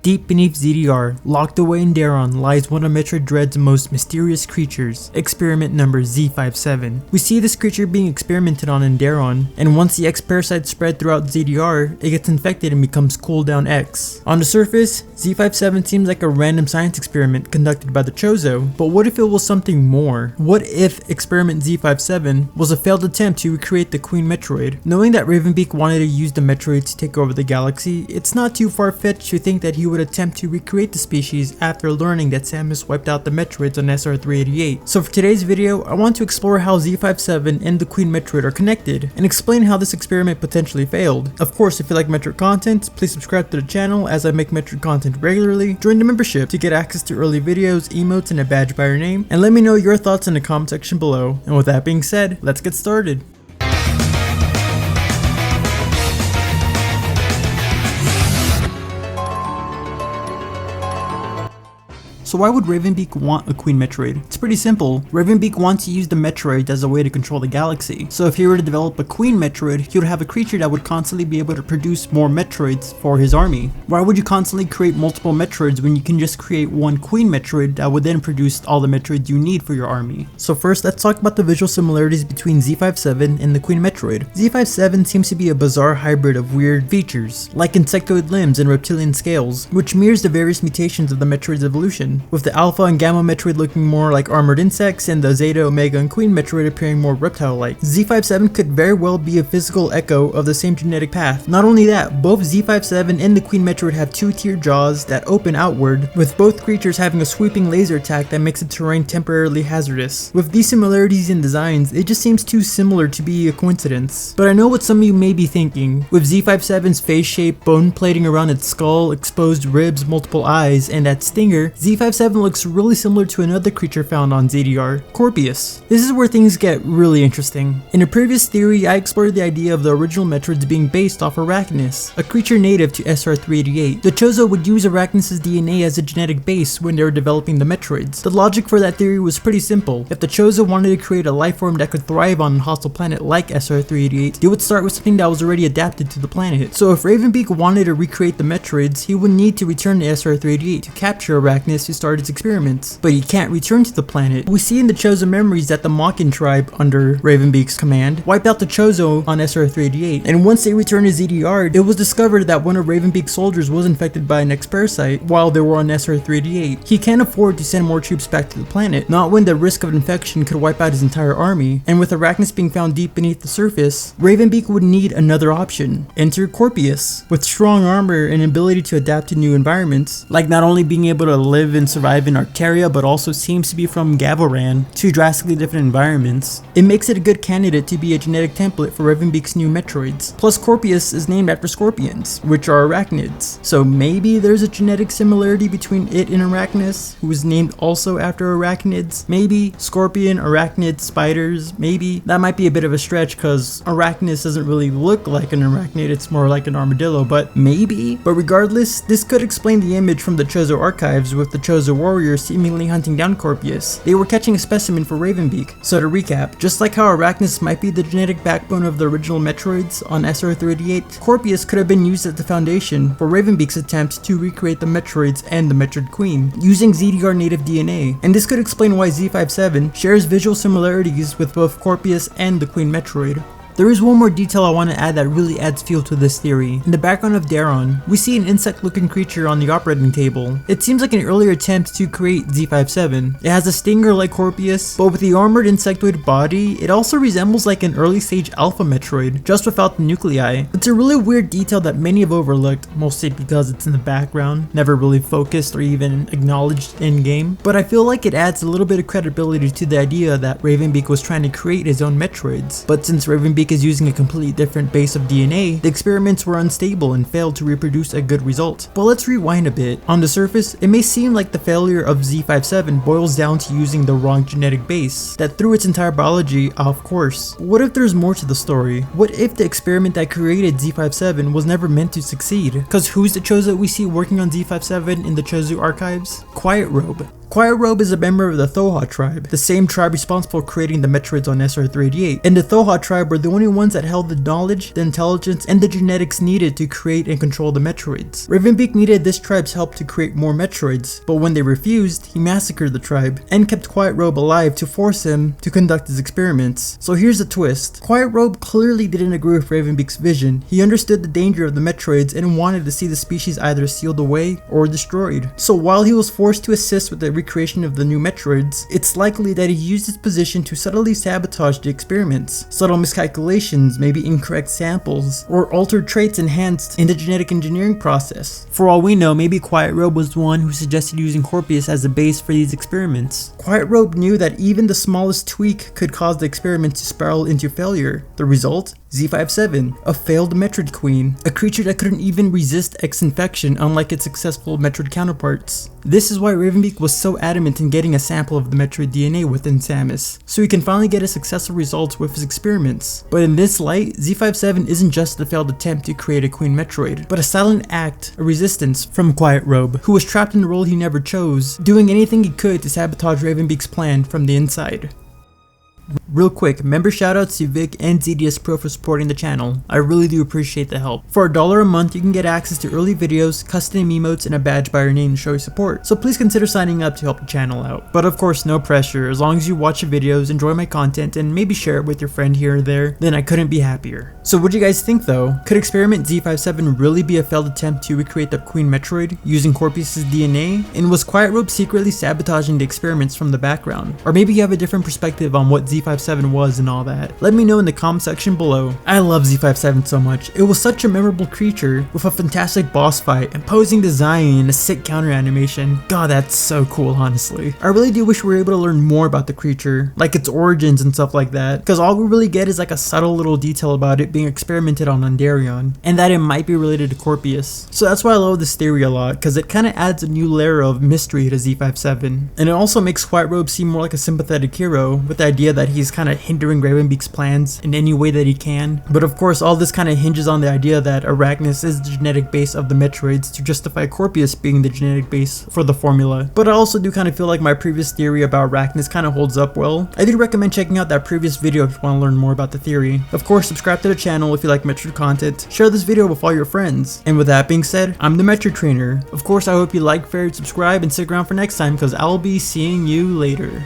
Deep beneath ZDR, locked away in Daron, lies one of Metroid Dread's most mysterious creatures, experiment number Z-57. We see this creature being experimented on in Daron, and once the X parasite spread throughout ZDR, it gets infected and becomes Cooldown X. On the surface, Z-57 seems like a random science experiment conducted by the Chozo, but what if it was something more? What if experiment Z-57 was a failed attempt to recreate the Queen Metroid? Knowing that Ravenbeak wanted to use the Metroid to take over the galaxy, it's not too far-fetched to think that he would attempt to recreate the species after learning that Samus wiped out the Metroids on SR388. So for today's video, I want to explore how Z-57 and the Queen Metroid are connected, and explain how this experiment potentially failed. Of course, if you like Metroid content, please subscribe to the channel as I make Metroid content regularly. Join the membership to get access to early videos, emotes, and a badge by your name, and let me know your thoughts in the comment section below. And with that being said, let's get started. So why would Ravenbeak want a Queen Metroid? It's pretty simple. Ravenbeak wants to use the Metroid as a way to control the galaxy. So if he were to develop a Queen Metroid, he would have a creature that would constantly be able to produce more Metroids for his army. Why would you constantly create multiple Metroids when you can just create one Queen Metroid that would then produce all the Metroids you need for your army? So first, let's talk about the visual similarities between Z-57 and the Queen Metroid. Z-57 seems to be a bizarre hybrid of weird features, like insectoid limbs and reptilian scales, which mirrors the various mutations of the Metroid's evolution, with the Alpha and Gamma Metroid looking more like armored insects and the Zeta, Omega, and Queen Metroid appearing more reptile-like. Z-57 could very well be a physical echo of the same genetic path. Not only that, both Z-57 and the Queen Metroid have two-tier jaws that open outward, with both creatures having a sweeping laser attack that makes the terrain temporarily hazardous. With these similarities in designs, it just seems too similar to be a coincidence. But I know what some of you may be thinking. With Z-57's face shape, bone plating around its skull, exposed ribs, multiple eyes, and that stinger, Z-57 looks really similar to another creature found on ZDR, Corpius. This is where things get really interesting. In a previous theory, I explored the idea of the original Metroids being based off Arachnus, a creature native to SR388. The Chozo would use Arachnus' DNA as a genetic base when they were developing the Metroids. The logic for that theory was pretty simple. If the Chozo wanted to create a life form that could thrive on a hostile planet like SR388, they would start with something that was already adapted to the planet. So if Ravenbeak wanted to recreate the Metroids, he would need to return to SR388 to capture Arachnus to start its experiments, but he can't return to the planet. We see in the Chozo memories that the Makin tribe, under Ravenbeak's command, wiped out the Chozo on SR388, and once they returned to ZDR, it was discovered that one of Ravenbeak's soldiers was infected by an X parasite while they were on SR388. He can't afford to send more troops back to the planet, not when the risk of infection could wipe out his entire army, and with Arachnus being found deep beneath the surface, Ravenbeak would need another option. Enter Corpius. With strong armor and ability to adapt to new environments, like not only being able to live and survive in Arcaria, but also seems to be from Gavaran, two drastically different environments, it makes it a good candidate to be a genetic template for Ravenbeak's new Metroids. Plus, Corpius is named after scorpions, which are arachnids, so maybe there's a genetic similarity between it and Arachnus, who is named also after arachnids. Maybe scorpion, arachnid, spiders, maybe. That might be a bit of a stretch because Arachnus doesn't really look like an arachnid, it's more like an armadillo, but maybe. But regardless, this could explain the image from the Chozo archives with the Chozo warriors seemingly hunting down Corpius. They were catching a specimen for Ravenbeak. So to recap, just like how Arachnus might be the genetic backbone of the original Metroids on SR388, Corpius could have been used as the foundation for Ravenbeak's attempt to recreate the Metroids and the Metroid Queen, using ZDR native DNA. And this could explain why Z-57 shares visual similarities with both Corpius and the Queen Metroid. There is one more detail I want to add that really adds fuel to this theory. In the background of Daron, we see an insect-looking creature on the operating table. It seems like an earlier attempt to create Z-57. It has a stinger like Corpius, but with the armored insectoid body, it also resembles like an early-stage Alpha Metroid, just without the nuclei. It's a really weird detail that many have overlooked, mostly because it's in the background, never really focused or even acknowledged in-game. But I feel like it adds a little bit of credibility to the idea that Ravenbeak was trying to create his own Metroids. But since Ravenbeak is using a completely different base of DNA, the experiments were unstable and failed to reproduce a good result. But let's rewind a bit. On the surface, it may seem like the failure of Z-57 boils down to using the wrong genetic base that threw its entire biology off course. What if there's more to the story? What if the experiment that created Z-57 was never meant to succeed? Cause who's the Chozo we see working on Z-57 in the Chozo archives? Quiet Robe. Quiet Robe is a member of the Thoha tribe, the same tribe responsible for creating the Metroids on SR-388, and the Thoha tribe were the only ones that held the knowledge, the intelligence, and the genetics needed to create and control the Metroids. Ravenbeak needed this tribe's help to create more Metroids, but when they refused, he massacred the tribe, and kept Quiet Robe alive to force him to conduct his experiments. So here's the twist. Quiet Robe clearly didn't agree with Ravenbeak's vision. He understood the danger of the Metroids and wanted to see the species either sealed away or destroyed. So while he was forced to assist with the recreation of the new Metroids, it's likely that he used his position to subtly sabotage the experiments. Subtle miscalculations, maybe incorrect samples, or altered traits enhanced in the genetic engineering process. For all we know, maybe Quiet Robe was the one who suggested using Corpius as a base for these experiments. Quiet Robe knew that even the smallest tweak could cause the experiment to spiral into failure. The result? Z-57, a failed Metroid queen, a creature that couldn't even resist X-infection unlike its successful Metroid counterparts. This is why Ravenbeak was so adamant in getting a sample of the Metroid DNA within Samus, so he can finally get his successful results with his experiments. But in this light, Z-57 isn't just a failed attempt to create a Queen Metroid, but a silent act, a resistance from Quiet Robe, who was trapped in a role he never chose, doing anything he could to sabotage Ravenbeak's plan from the inside. Real quick, member shoutouts to Vic and ZDS Pro for supporting the channel. I really do appreciate the help. For $1 a month, you can get access to early videos, custom emotes, and a badge by your name to show your support. So please consider signing up to help the channel out. But of course, no pressure. As long as you watch the videos, enjoy my content, and maybe share it with your friend here or there, then I couldn't be happier. So what do you guys think though? Could Experiment Z-57 really be a failed attempt to recreate the Queen Metroid using Corpius' DNA? And was Quiet Robe secretly sabotaging the experiments from the background? Or maybe you have a different perspective on what Z-57 was and all that. Let me know in the comment section below. I love Z-57 so much. It was such a memorable creature with a fantastic boss fight, imposing design, and a sick counter animation. God, that's so cool, honestly. I really do wish we were able to learn more about the creature, like its origins and stuff like that, because all we really get is like a subtle little detail about it being experimented on Darion, and that it might be related to Corpius. So that's why I love this theory a lot, because it kind of adds a new layer of mystery to Z-57, and it also makes Quiet Robe seem more like a sympathetic hero, with the idea that he's kind of hindering Ravenbeak's plans in any way that he can. But of course, all this kind of hinges on the idea that Arachnus is the genetic base of the Metroids to justify Corpius being the genetic base for the formula. But I also do kind of feel like my previous theory about Arachnus kind of holds up well. I do recommend checking out that previous video if you want to learn more about the theory. Of course, subscribe to the channel if you like Metroid content, share this video with all your friends. And with that being said, I'm the Metroid Trainer. Of course, I hope you like, favorite, subscribe, and stick around for next time because I'll be seeing you later.